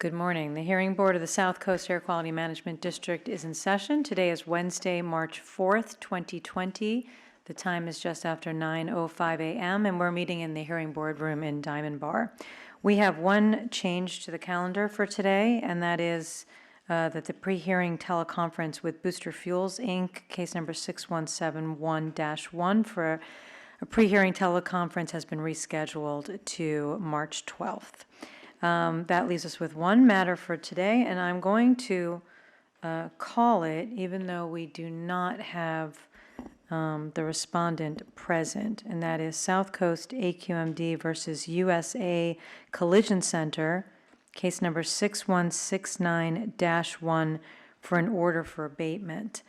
Good morning. The hearing board of the South Coast Air Quality Management District is in session. Today is Wednesday, March 4th, 2020. The time is just after 9:05 a.m. and we're meeting in the hearing board room in Diamond Bar. We have one change to the calendar for today, and that is that the pre-hearing teleconference with Booster Fuels, Inc., case number 6171-1 for a pre-hearing teleconference has been rescheduled to March 12th. That leaves us with one matter for today, and I'm going to call it, even though we do not have the respondent present, and that is South Coast AQMD versus USA Collision Center, case number 6169-1 for an order for abatement.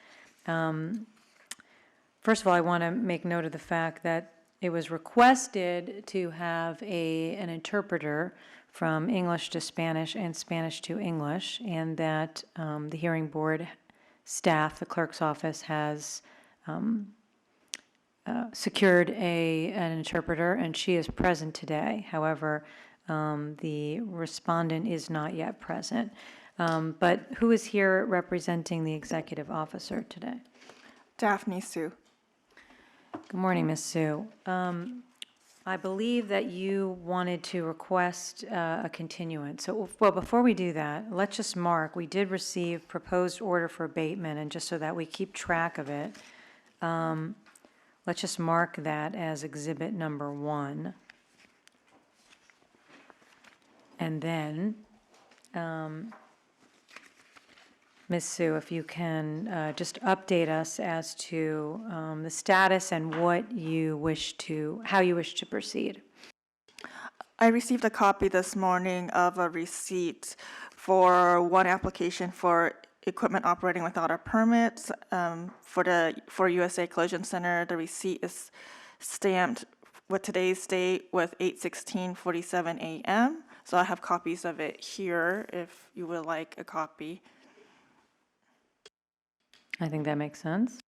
First of all, I want to make note of the fact that it was requested to have an interpreter from English to Spanish and Spanish to English, and that the hearing board staff, the clerk's office, has secured an interpreter, and she is present today. However, the respondent is not yet present. But who is here representing the executive officer today? Daphne Sue. Good morning, Ms. Sue. I believe that you wanted to request a continuance. So, well, before we do that, let's just mark, we did receive proposed order for abatement, and just so that we keep track of it, let's just mark that as exhibit number 1. And then, Ms. Sue, if you can just update us as to the status and how you wish to proceed. I received a copy this morning of a receipt for one application for equipment operating without a permit for USA Collision Center. The receipt is stamped with today's date with 8/16/47 a.m. So I have copies of it here if you would like a copy. I think that makes sense.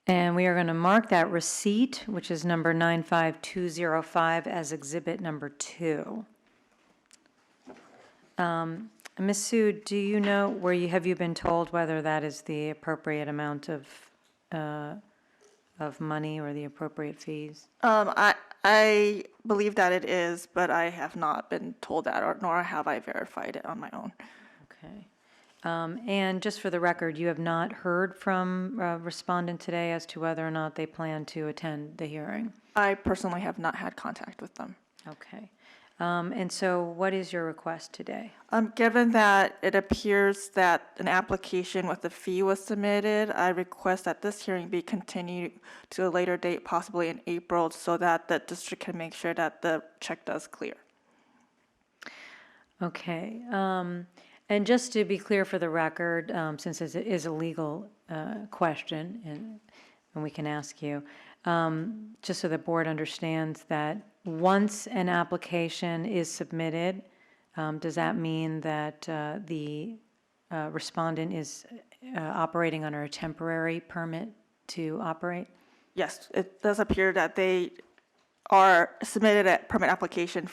And we are going to mark that receipt, which is number 95205, as exhibit number 2. Ms. Sue, do you know have you been told whether that is the appropriate amount of money or the appropriate fees? I believe that it is, but I have not been told that, nor have I verified it on my own. Okay. And just for the record, you have not heard from respondent today as to whether or not they plan to attend the hearing? I personally have not had contact with them. Okay. And so what is your request today? Given that it appears that an application with a fee was submitted, I request that this hearing be continued to a later date, possibly in April, so that the district can make sure that the check does clear. Okay. And just to be clear for the record, since it is a legal question, and we can ask you, just so the board understands that once an application is submitted, does that mean that the respondent is operating under a temporary permit to operate? Yes, it does appear that they are submitted a permit application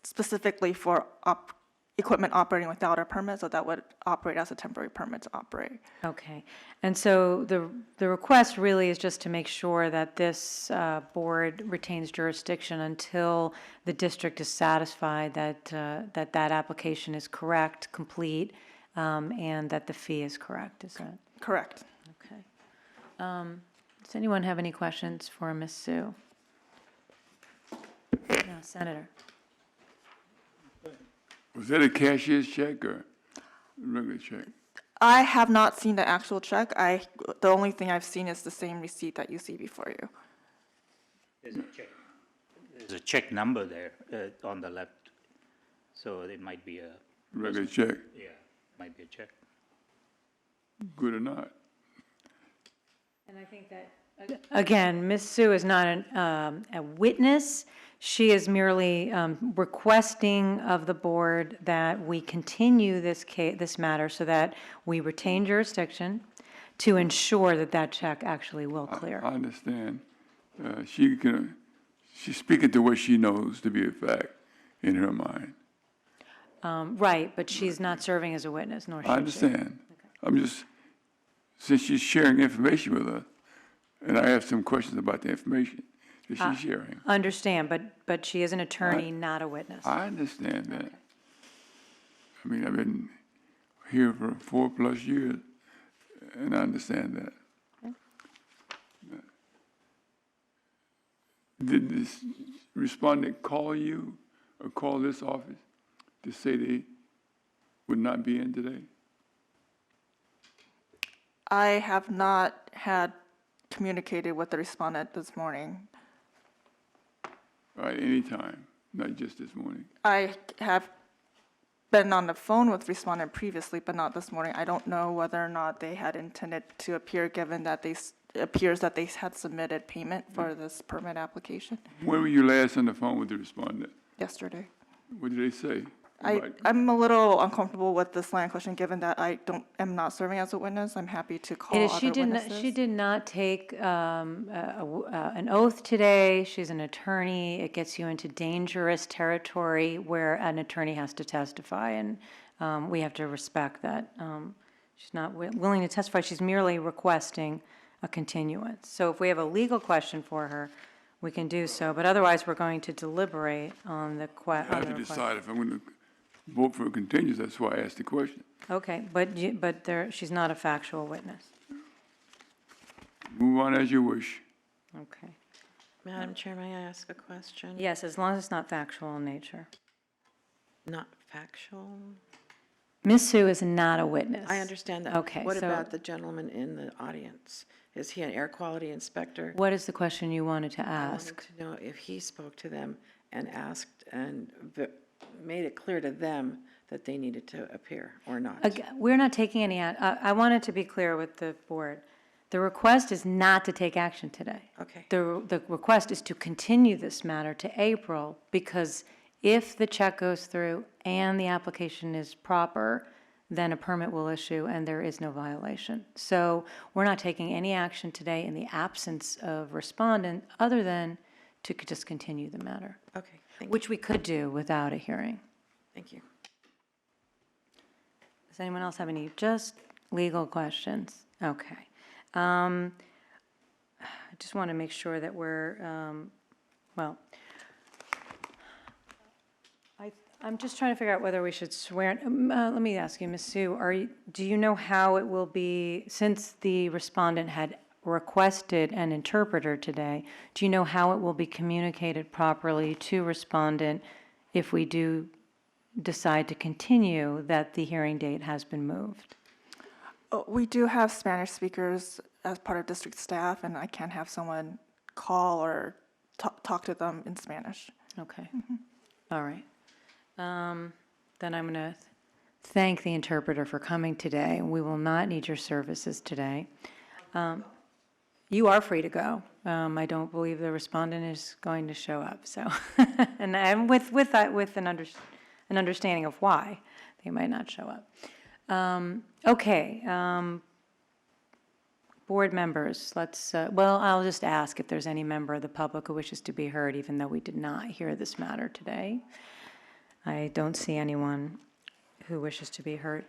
specifically for equipment operating without a permit, so that would operate as a temporary permit to operate. Okay. And so the request really is just to make sure that this board retains jurisdiction until the district is satisfied that that application is correct, complete, and that the fee is correct. Is that correct? Okay. Does anyone have any questions for Ms. Sue? No, Senator. Was that a cashier's check or a regular check? I have not seen the actual check. The only thing I've seen is the same receipt that you see before you. There's a check. There's a check number there on the left, so it might be a Regular check, Yeah, might be a check. good or not. And I think that, again, Ms. Sue is not a witness. She is merely requesting of the board that we continue this matter so that we retain jurisdiction to ensure that that check actually will clear. I understand. She's speaking to what she knows to be a fact in her mind. Right, but she's not serving as a witness, nor should she. I understand. I'm just, since she's sharing information with us, and I have some questions about the information that she's sharing. Understand, but she is an attorney, not a witness. I understand that. I mean, I've been here for 4+ years, and I understand that. Did this respondent call you or call this office to say they would not be in today? I have not had communicated with the respondent this morning. All right, anytime, not just this morning. I have been on the phone with respondent previously, but not this morning. I don't know whether or not they had intended to appear, given that it appears that they had submitted payment for this permit application When were you last on the phone with the respondent? yesterday. What did they say? I'm a little uncomfortable with this line of question, given that I am not serving as a witness. I'm happy to call other She witnesses. did not take an oath today. She's an attorney. It gets you into dangerous territory where an attorney has to testify, and we have to respect that. She's not willing to testify. She's merely requesting a continuance. So if we have a legal question for her, we can do so, but otherwise, we're going to deliberate on the I have to request. decide if I'm going to vote for a continuance. That's why I asked the question. Okay, but she's not a factual witness. Move on as you wish. Okay. Madam Chair, may I ask a question? Yes, as long as it's not factual in nature. Not factual? Ms. Sue is not a witness. I understand that. Okay, What so- about the gentleman in the audience? Is he an air quality inspector? What is the question you wanted to I wanted ask? to know if he spoke to them and asked and made it clear to them that they needed to appear or not. We're not taking any, I wanted to be clear with the board. The request is not to take action today. Okay. The request is to continue this matter to April, because if the check goes through and the application is proper, then a permit will issue and there is no violation. So we're not taking any action today in the absence of respondent, other than to just continue the matter, Okay, thank you. which we could do without a hearing. Thank you. Does anyone else have any just legal questions? Okay. I just want to make sure that we're, well, I'm just trying to figure out whether we should swear. Let me ask you, Ms. Sue, do you know how it will be, since the respondent had requested an interpreter today, do you know how it will be communicated properly to respondent if we do decide to continue that the hearing date has been moved? We do have Spanish speakers as part of district staff, and I can have someone call or talk to them in Spanish. Okay. All right. Then I'm going to thank the interpreter for coming today. We will not need your services today. You are free to go. I don't believe the respondent is going to show up, so, and I'm with an understanding of why they might not show up. Okay, board members, well, I'll just ask if there's any member of the public who wishes to be heard, even though we did not hear this matter today. I don't see anyone who wishes to be heard.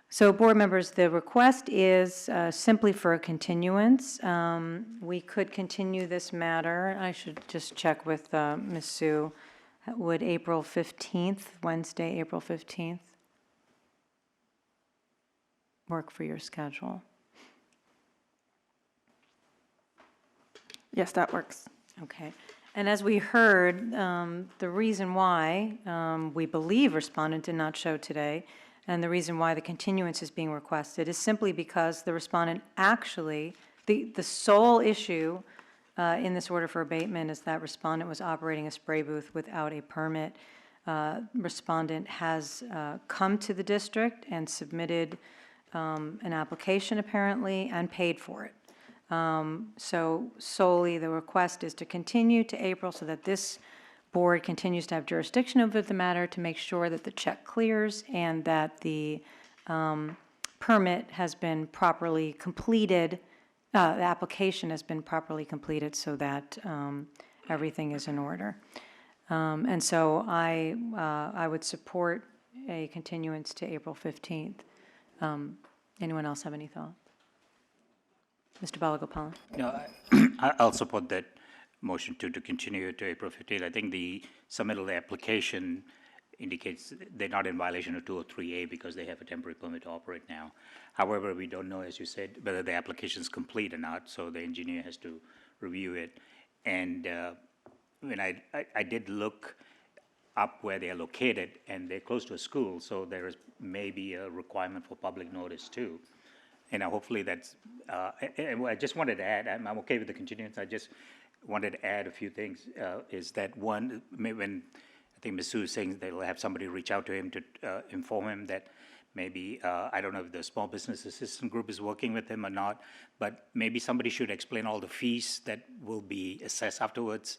So, board members, the request is simply for a continuance. We could continue this matter. I should just check with Ms. Sue. Would April 15th, Wednesday, April 15th, work for your schedule? Yes, that works. Okay. And as we heard, the reason why we believe respondent did not show today, and the reason why the continuance is being requested, is simply because the respondent actually, the sole issue in this order for abatement is that respondent was operating a spray booth without a permit. respondent has come to the district and submitted an application apparently and paid for it. So solely the request is to continue to April so that this board continues to have jurisdiction over the matter to make sure that the check clears and that the permit has been properly completed, the application has been properly completed so that everything is in order. And so I would support a continuance to April 15th. Anyone else have any thought? Mr. Balagopalan? No, I'll support that motion to continue to April 15th. I think the submittal of the application indicates they're not in violation of 203A because they have a temporary permit to operate now. However, we don't know, as you said, whether the application is complete or not, so the engineer has to review it. And when I did look up where they're located, and they're close to a school, so there is maybe a requirement for public notice too. And hopefully that's, and I just wanted to add, I'm okay with the continuance, I just wanted to add a few things, is that one, when, I think Ms. Sue is saying they'll have somebody reach out to him to inform him that maybe, I don't know if the Small Business Assistant Group is working with him or not, but maybe somebody should explain all the fees that will be assessed afterwards.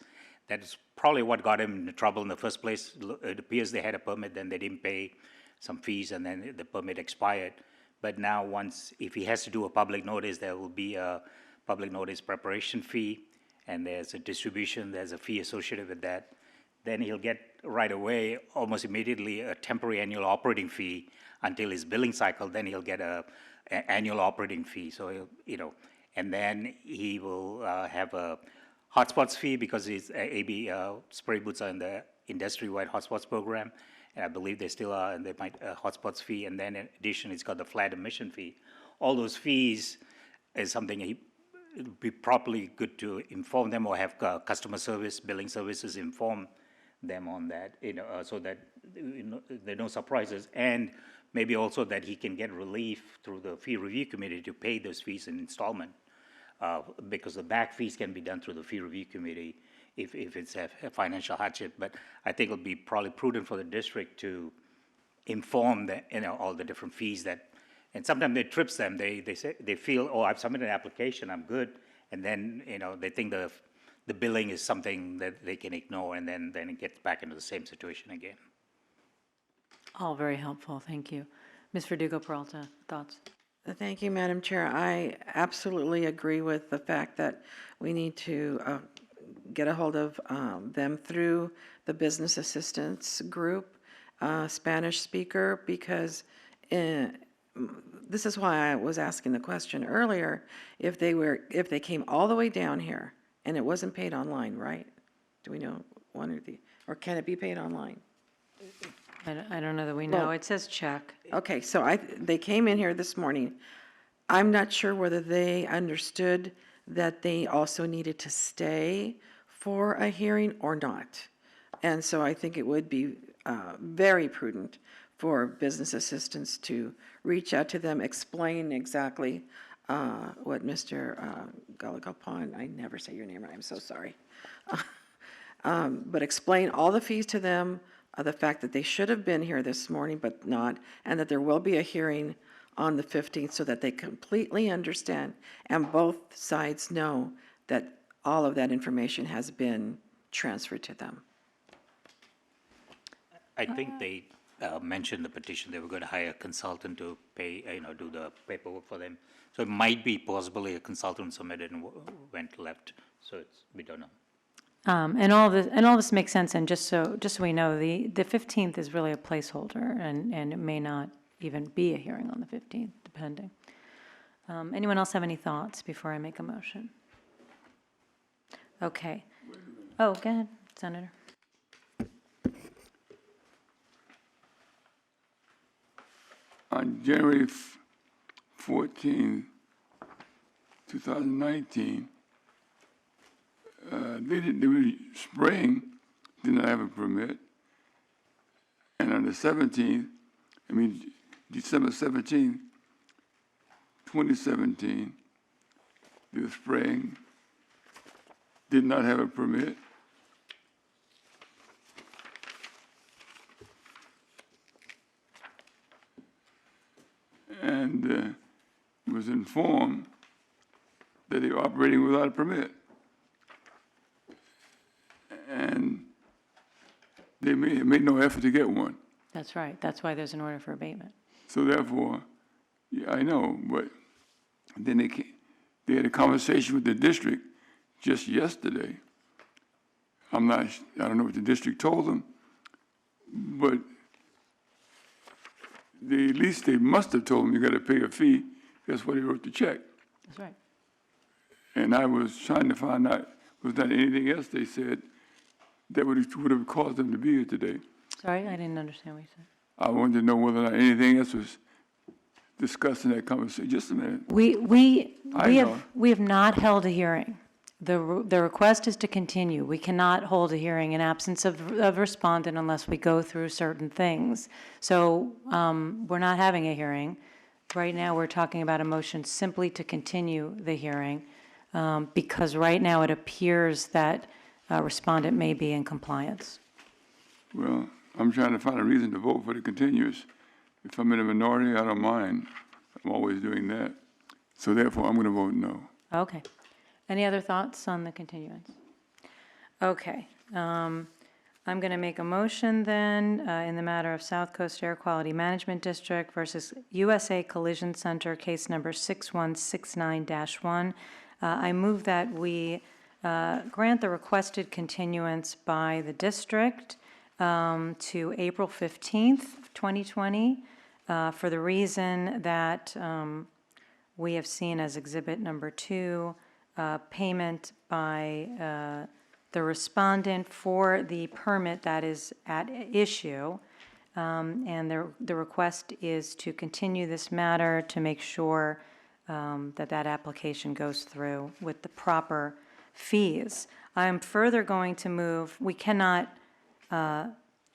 That's probably what got him into trouble in the first place. It appears they had a permit, then they didn't pay some fees, and then the permit expired. But now once, if he has to do a public notice, there will be a public notice preparation fee, and there's a distribution, there's a fee associated with that. Then he'll get right away, almost immediately, a temporary annual operating fee until his billing cycle, then he'll get a annual operating fee. So he'll, you know, and then he will have a hotspots fee because his AB spray booths are in the industry-wide hotspots program. And I believe they still are, and they might hotspots fee, and then in addition, it's got the flat admission fee. All those fees is something it would be properly good to inform them or have customer service, billing services inform them on that, you know, so that there are no surprises, and maybe also that he can get relief through the fee review committee to pay those fees in installment, because the back fees can be done through the fee review committee if it's a financial hardship. But I think it'll be probably prudent for the district to inform the, you know, all the different fees that, and sometimes it trips them. They say, they feel, oh, I've submitted an application, I'm good, and then, you know, they think the billing is something that they can ignore, and then it gets back into the same situation again. All very helpful, thank you. Ms. Verdugo-Peralta, thoughts? Thank you, Madam Chair. I absolutely agree with the fact that we need to get a hold of them through the Business Assistance Group, Spanish speaker, because this is why I was asking the question earlier, if they came all the way down here and it wasn't paid online, right? Do we know one or the, or can it be paid online? I don't know that we know. Well- It says check. Okay, so they came in here this morning. I'm not sure whether they understood that they also needed to stay for a hearing or not. And so I think it would be very prudent for business assistants to reach out to them, explain exactly what Mr. Galagapan, I never say your name right, I'm so sorry. But explain all the fees to them, the fact that they should have been here this morning but not, and that there will be a hearing on the 15th so that they completely understand and both sides know that all of that information has been transferred to them. I think they mentioned the petition, they were going to hire a consultant to pay, you know, do the paperwork for them. So it might be possibly a consultant submitted and went left, so we don't know. And all this makes sense, and just so we know, the 15th is really a placeholder, and it may not even be a hearing on the 15th, depending. Anyone else have any thoughts before I make a motion? Okay. Oh, go ahead, Senator. On January 14, 2019, they were spraying, did not have a permit. And on the 17th, December 17, 2017, they were spraying, did not have a permit. and was informed that they were operating without a permit. And they made no effort to get one. That's right. That's why there's an order for abatement. So therefore, yeah, I know, but then they had a conversation with the district just yesterday. I don't know what the district told them, but at least they must have told them you got to pay a fee. That's why they wrote the check. That's right. And I was trying to find out, was there anything else they said that would have caused them to be here today? Sorry, I didn't understand what you said. I wanted to know whether or not anything else was discussed in that conversation. Just a minute. We know. have not held a hearing. The request is to continue. We cannot hold a hearing in absence of respondent unless we go through certain things. So we're not having a hearing. Right now, we're talking about a motion simply to continue the hearing because right now it appears that respondent may be in compliance. Well, I'm trying to find a reason to vote for the continuous. If I'm in a minority, I don't mind. I'm always doing that. So therefore, I'm going to vote no. Okay. Any other thoughts on the continuance? Okay. I'm going to make a motion then in the matter of South Coast Air Quality Management District versus USA Collision Center, case number 6169-1. I move that we grant the requested continuance by the district to April 15th, 2020, for the reason that we have seen as exhibit number 2, payment by the respondent for the permit that is at issue. And the request is to continue this matter to make sure that application goes through with the proper fees. I'm further going to move, we cannot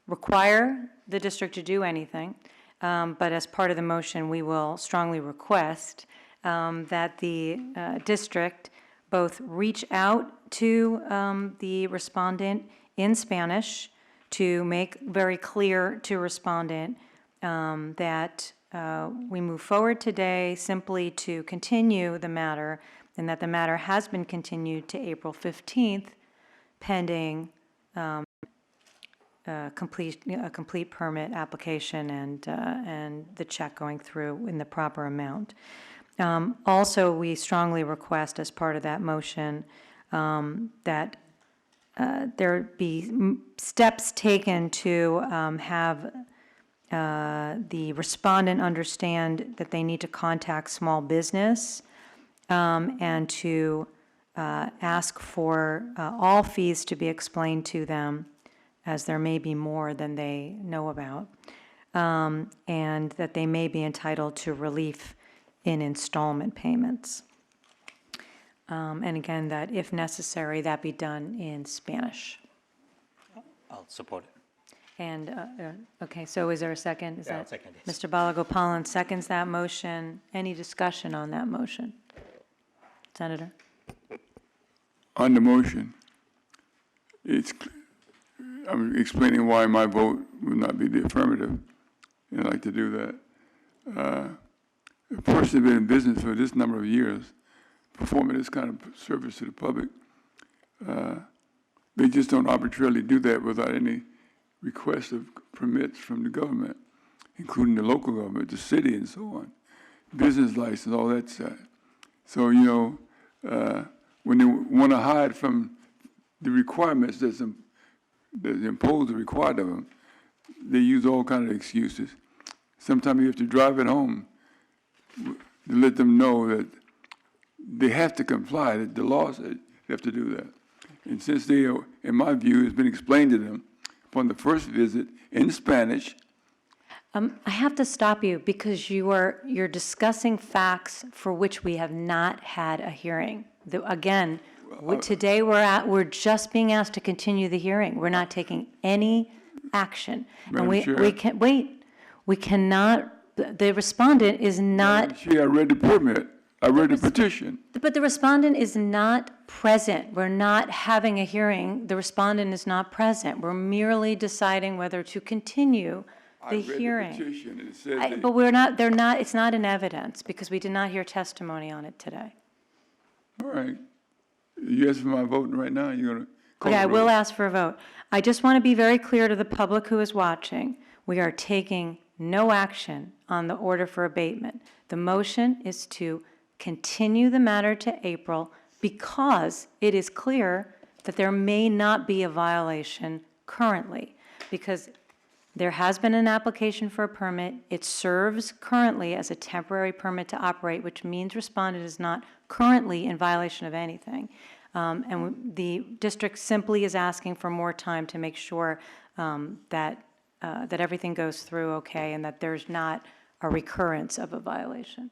require the district to do anything, but as part of the motion, we will strongly request that the district both reach out to the respondent in Spanish to make very clear to respondent that we move forward today simply to continue the matter and that the matter has been continued to April 15th pending a complete permit application and the check going through in the proper amount. Also, we strongly request as part of that motion that there be steps taken to have the respondent understand that they need to contact small business and to ask for all fees to be explained to them, as there may be more than they know about, and that they may be entitled to relief in installment payments. And again, that if necessary, that be done in Spanish. I'll support it. And, okay, so is there a second? Is Yeah, I'll that second it. Mr. Balagopalan seconds that motion. Any discussion on that motion? Senator? On the motion, I'm explaining why my vote would not be the affirmative, and I'd like to do that. A person has been in business for this number of years, performing this kind of service to the public. They just don't arbitrarily do that without any request of permits from the government, including the local government, the city, and so on. Business license, all that side. So, when they want to hide from the requirements that's imposed or required of them, they use all kinds of excuses. Sometimes you have to drive it home to let them know that they have to comply, that the law says they have to do that. And since they, in my view, has been explained to them upon the first visit in Spanish. I have to stop you because you're discussing facts for which we have not had a hearing. Again, today we're just being asked to continue the hearing. We're not taking any action. And we cannot, the respondent is not. I read the permit. I read the petition. But the respondent is not present. We're not having a hearing. The respondent is not present. We're merely deciding whether to continue I read the hearing. petition, and it says that. But we're not, they're not, it's not in evidence, because we did not hear testimony on it today. All right. You asking for my vote right now? You're gonna call Okay, the I will roll? ask for a vote. I just want to be very clear to the public who is watching. We are taking no action on the order for abatement. The motion is to continue the matter to April because it is clear that there may not be a violation currently, because there has been an application for a permit. It serves currently as a temporary permit to operate, which means respondent is not currently in violation of anything. The district simply is asking for more time to make sure that everything goes through okay and that there's not a recurrence of a violation.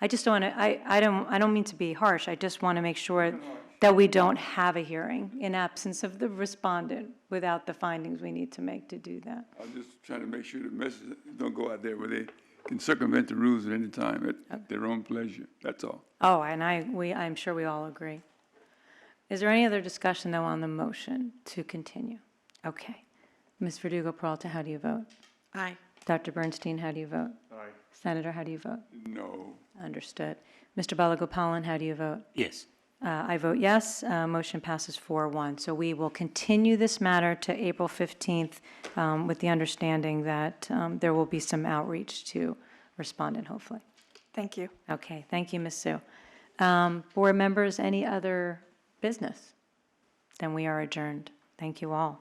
I just don't want to, I don't mean to be harsh. I just want to make sure that we don't have a hearing in absence of the respondent without the findings we need to make to do that. I'm just trying to make sure the message don't go out there where they can circumvent the rules at any time at their own pleasure. That's all. Oh, and I'm sure we all agree. Is there any other discussion, though, on the motion to continue? Okay. Ms. Verdugo-Peralta, how do you vote? Aye. Dr. Bernstein, how do you vote? Aye. Senator, how do you vote? No. Understood. Mr. Balagopalan, how do you vote? Yes. I vote yes. Motion passes 4-1. So we will continue this matter to April 15th with the understanding that there will be some outreach to respondent, hopefully. Thank you. Okay, thank you, Ms. Sue. Board members, any other business? Then we are adjourned. Thank you all.